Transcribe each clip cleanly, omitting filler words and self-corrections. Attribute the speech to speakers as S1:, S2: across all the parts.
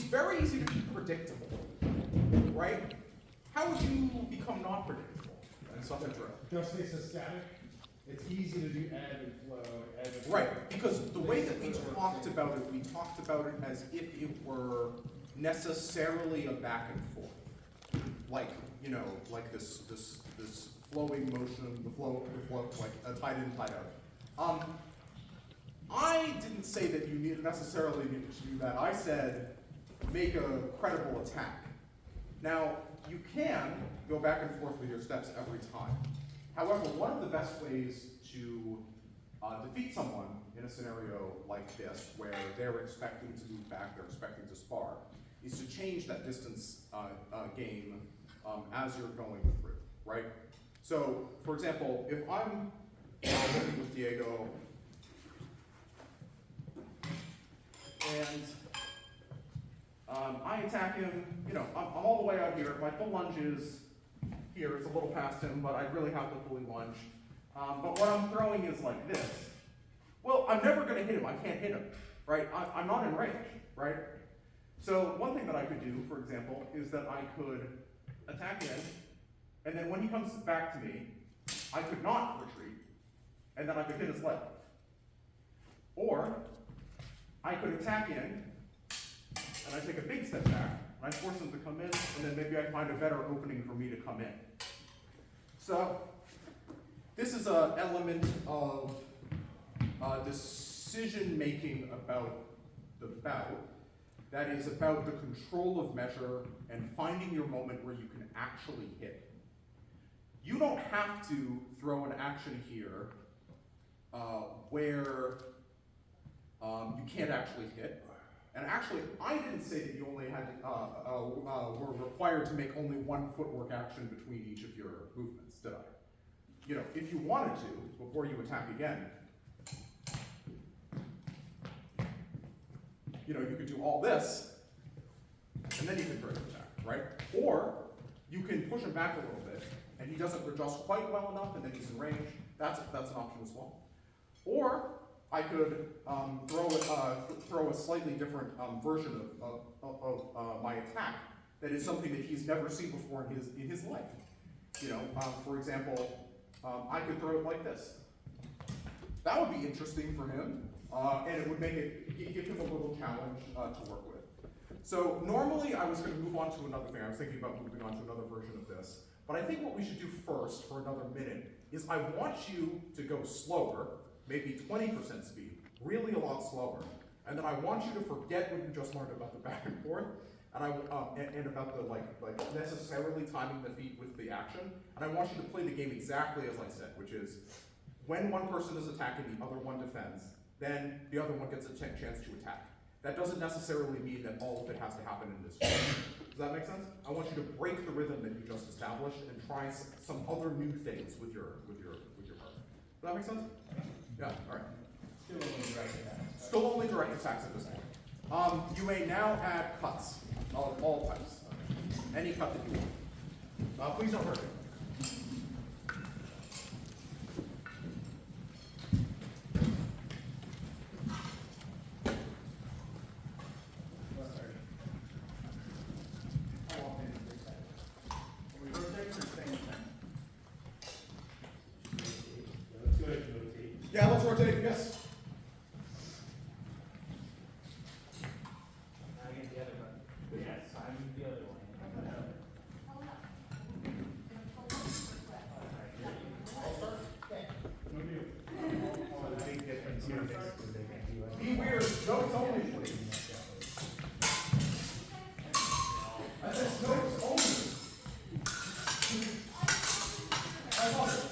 S1: very easy to be predictable, right? How would you become not predictable in such a drill?
S2: Just say it's static. It's easy to do ebb and flow, ebb and flow.
S1: Right, because the way that we talked about it as if it were necessarily a back and forth. Like, you know, like this flowing motion, the flow, like a tide in, tide out. I didn't say that you necessarily needed to do that. I said, make a credible attack. Now, you can go back and forth with your steps every time. However, one of the best ways to defeat someone in a scenario like this, where they're expecting to move back, they're expecting to spar, is to change that distance game as you're going through, right? So, for example, if I'm working with Diego, and I attack him, you know, I'm all the way out here, my full lunge is here, it's a little past him, but I really have to fully lunge. But what I'm throwing is like this. Well, I'm never gonna hit him, I can't hit him, right? I'm not in range, right? So one thing that I could do, for example, is that I could attack in, and then when he comes back to me, I could not retreat, and then I could hit his leg. Or, I could attack in, and I take a big step back, and I force him to come in, and then maybe I find a better opening for me to come in. So, this is an element of decision-making about the bout that is about the control of measure and finding your moment where you can actually hit. You don't have to throw an action here where you can't actually hit. And actually, I didn't say that you only had were required to make only one footwork action between each of your movements, did I? You know, if you wanted to, before you attack again, you know, you could do all this, and then you can further attack, right? Or you can push him back a little bit, and he doesn't adjust quite well enough, and then he's in range. That's an option as well. Or I could throw a slightly different version of my attack that is something that he's never seen before in his life. You know, for example, I could throw it like this. That would be interesting for him, and it would give him a little challenge to work with. So normally I was going to move on to another thing. I was thinking about moving on to another version of this. But I think what we should do first for another minute is I want you to go slower, maybe 20% speed, really a lot slower. And then I want you to forget what you just learned about the back and forth, and about the like necessarily timing the feet with the action. And I want you to play the game exactly as I said, which is when one person is attacking, the other one defends, then the other one gets a chance to attack. That doesn't necessarily mean that all of it has to happen in this way. Does that make sense? I want you to break the rhythm that you just established and try some other new things with your partner. Does that make sense? Yeah, all right.
S2: Still only direct attacks.
S1: Still only direct attacks at this point. You may now add cuts of all types. Any cut that you want. Please don't hurt it. Yeah, let's rotate, yes.
S3: I get the other one. Yes, I'm the other one.
S1: I'll start.
S2: No deal.
S3: Oh, the big difference here is they can't do it.
S1: Be weird. Notes only, please. I said notes only. I love it.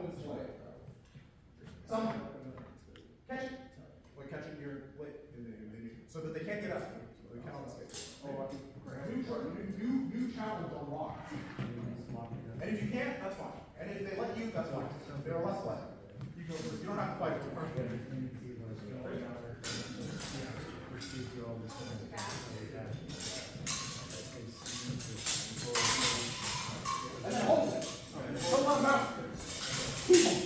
S1: its leg. Someone, catch it. Like catch it in your leg, so that they can't get up, so they cannot escape. New challenge unlocked. And if you can't, that's fine. And if they let you, that's fine. They're less likely. You don't have to fight it. And then hold it. Don't let them out. Keep them.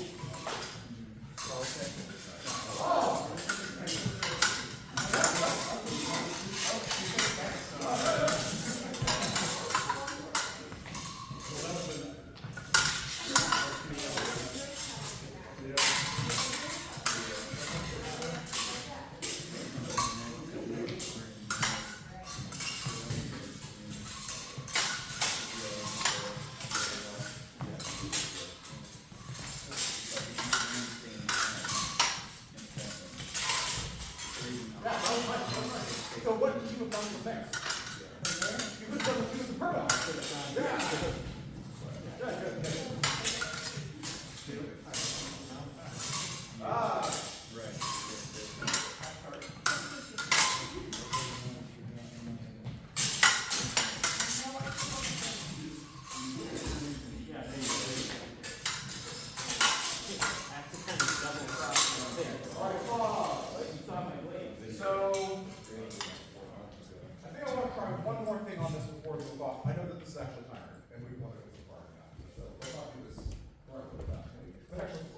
S1: So what did you have done from there? You could have done the two per box. Yeah. Good. I think I want to try one more thing on this before we move off. I know that this is actually tired, and we've wanted to go far now. So let's not do this right with that.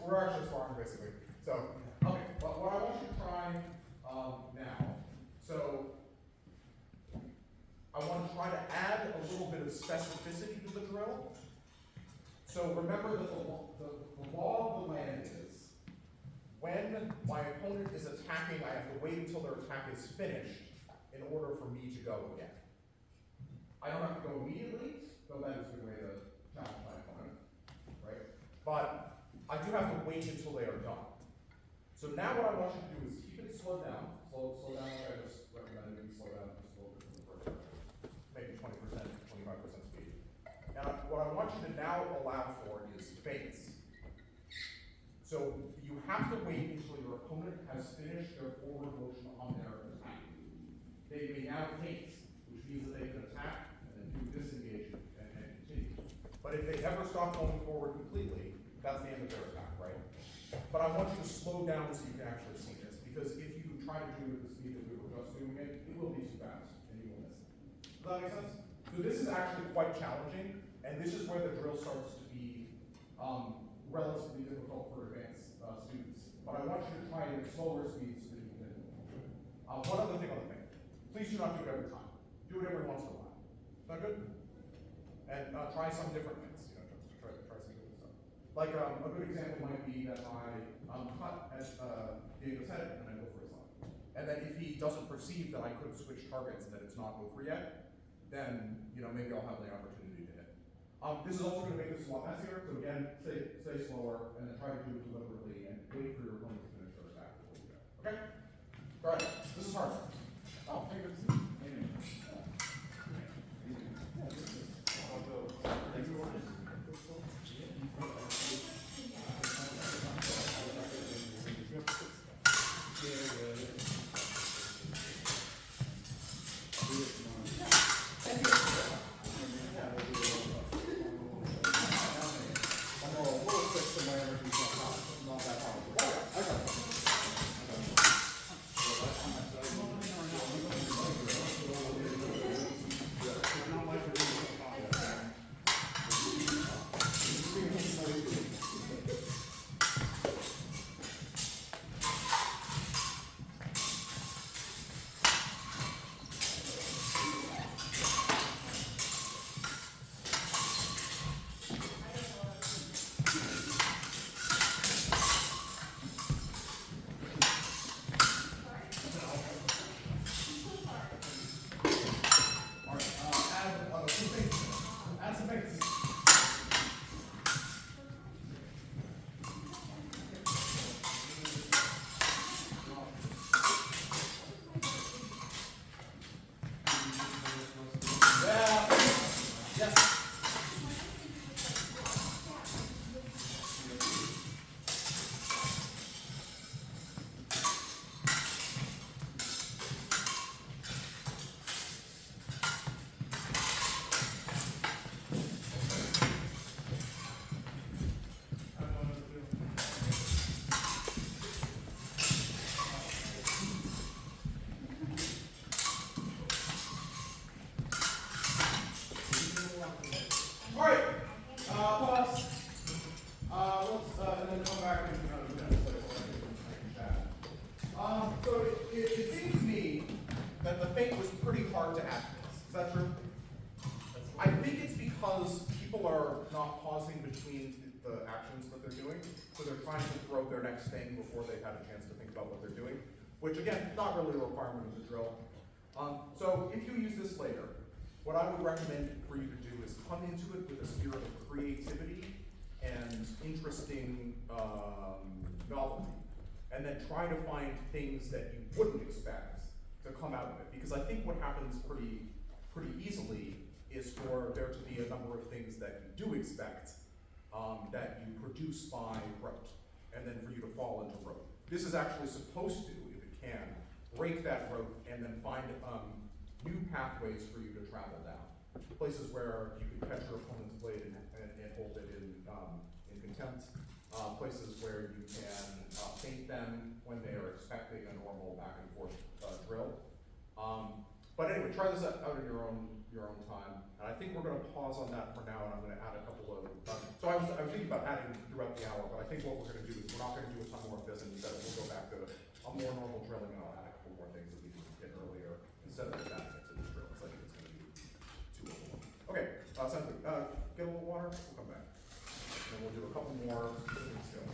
S1: We're actually sparring basically. So, okay, but what I want you to try now, so I want to try to add a little bit of specificity to the drill. So remember that the law of the land is, when my opponent is attacking, I have to wait until their attack is finished in order for me to go again. I don't have to go immediately, though that is a good way to challenge my opponent, right? But I do have to wait until they are done. So now what I want you to do is keep it slowed down. Slow down like I just recommended you slow down just a little bit from the first time. Maybe 20%, 25% speed. And what I want you to now allow for is feints. So you have to wait until your opponent has finished their forward motion on their attack. They may now feint, which means that they can attack and then do disengage and continue. But if they ever stop going forward completely, that's the end of their attack, right? But I want you to slow down so you can actually see this, because if you try to do it at the speed that we were just doing it, it will be too fast and you will miss it. Does that make sense? So this is actually quite challenging, and this is where the drill starts to be relatively difficult for advanced students. But I want you to try it at slower speeds so that you can. One other thing on the thing. Please do not do it every time. Do it every once in a while. Is that good? And try some different things. You know, try some different stuff. Like a good example might be that I cut at Diego's head and I go for his line. And then if he doesn't perceive that I could switch targets and that it's not over yet, then maybe I'll have the opportunity to hit. This is also going to make this a lot messier. So again, stay slower and then try to do it deliberately and wait for your opponent to finish their attack before you go. Okay? All right. This is hard. Oh, thank you. I'm a little quick to my energy. so they're trying to throw their next thing before they've had a chance to think about what they're doing, which again, not really a requirement of the drill. So if you use this later, what I would recommend for you to do is come into it with a spirit of creativity and interesting novelty, and then try to find things that you wouldn't expect to come out of it. Because I think what happens pretty easily is for there to be a number of things that you do expect that you produce by rote, and then for you to fall into rote. This is actually supposed to, if it can, break that rote and then find new pathways for you to travel down. Places where you can catch your opponent's blade and hold it in contempt. Places where you can feint them when they are expecting a normal back and forth drill. But anyway, try this out in your own time. And I think we're going to pause on that for now, and I'm going to add a couple of. So I was thinking about adding throughout the hour, but I think what we're going to do is we're not going to do a ton more of this, and instead we'll go back to a more normal drilling, and I'll add a couple more things that we did earlier instead of just adding it to the drill. Because I think it's going to be too overwhelming. Okay, sounds good. Get a little water. We'll come back, and we'll do a couple more specific skills.